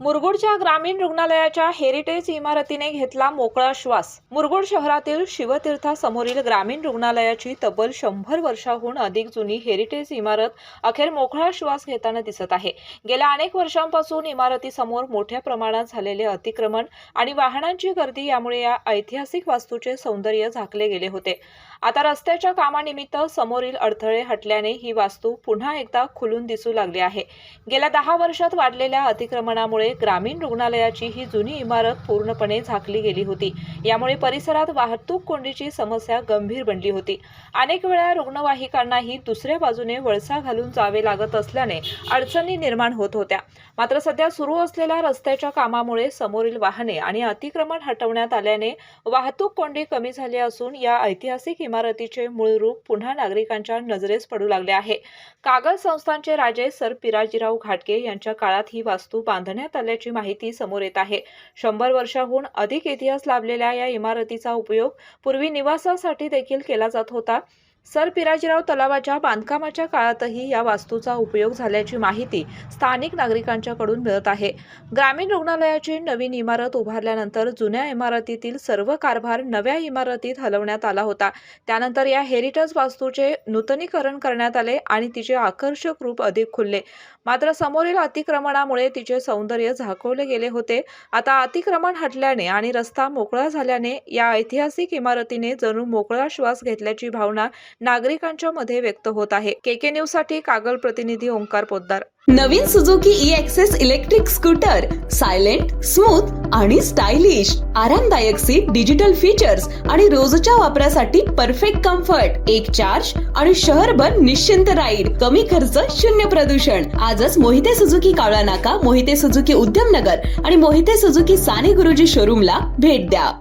मुरगुडच्या ग्रामीण रुग्णालयाच्या हेरिटेज इमारतीने घेतला मोकळा श्वास। मुरगुड शहरातील शिवतीर्थासमोरील ग्रामीण रुग्णालयाची तब्बल 100 वर्षांहून अधिक जुनी हेरिटेज इमारत अखेर मोकळा श्वास घेताना दिसत आहे। गेल्या अनेक वर्षांपासून इमारतीसमोर मोठ्या प्रमाणात झालेले अतिक्रमण आणि वाहनांची गर्दी यामुळे या ऐतिहासिक वास्तूचे सौंदर्य झाकले गेले होते। आता रस्त्याच्या कामानिमित्त समोरील अडथळे हटल्याने ही वास्तू पुन्हा एकदा खुलून दिसू लागली आहे। गेल्या 10 वर्षात वाढलेल्या अतिक्रमणामुळे ग्रामीण रुग्णालयाची ही जुनी इमारत पूर्णपणे झाकली गेली होती। यामुळे परिसरात वाहतूक कोंडीची समस्या गंभीर बनली होती। अनेक वेळा रुग्णवाहिकांनाही दुसऱ्या बाजूने वळसा घालून जावे लागत असल्याने अडचणी निर्माण होत होत्या। मात्र सध्या सुरू असलेल्या रस्त्याच्या कामामुळे समोरील वाहने आणि अतिक्रमण हटवण्यात आल्याने वाहतूक कोंडी कमी झाली असून या ऐतिहासिक इमारतीचे मूळ रूप पुन्हा नागरिकांच्या नजरेस पडू लागले आहे। कागल संस्थानचे राजे सर पिराजीराव घाटगे यांच्या काळात ही वास्तू बांधण्यात आल्याची माहिती समोर येत आहे। 100 वर्षांहून अधिक इतिहास लाभलेल्या या इमारतीचा उपयोग पूर्वी निवासासाठी देखील केला जात होता। सर पिराजीराव तलावाच्या बांधकामाच्या काळातही या वास्तूचा उपयोग झाल्याची माहिती स्थानिक नागरिकांच्याकडून मिळत आहे। ग्रामीण रुग्णालयाची नवीन इमारत उभारल्यानंतर जुन्या इमारतीतील सर्व कारभार नव्या इमारतीत हलवण्यात आला होता। त्यानंतर या हेरिटेज वास्तूचे नूतनीकरण करण्यात आले आणि तिचे आकर्षक रूप अधिक खुलले। मात्र समोरील अतिक्रमणामुळे तिचे सौंदर्य झाकवले गेले होते। आता अतिक्रमण हटल्याने आणि रस्ता मोकळा झाल्याने या ऐतिहासिक इमारतीने जणू मोकळा श्वास घेतल्याची भावना नागरिकांच्या मध्ये व्यक्त होत आहे। केके न्यूज साठी कागल प्रतिनिधी ओंकार पोद्दार। नवीन Suzuki e Access electric scooter silent, smooth आणि स्टायलिश, आरामदायक सीट, डिजिटल फीचर्स आणि रोजच्या वापरासाठी परफेक्ट कम्फर्ट, एक चार्ज आणि शहरभर निश्चिंत राईड, कमी खर्च, शून्य प्रदूषण। आजच मोहिते सुझुकी कावळा नाका, मोहिते सुझुकी उद्यमनगर आणि मोहिते सुझुकी साने गुरुजी शोरूमला भेट द्या।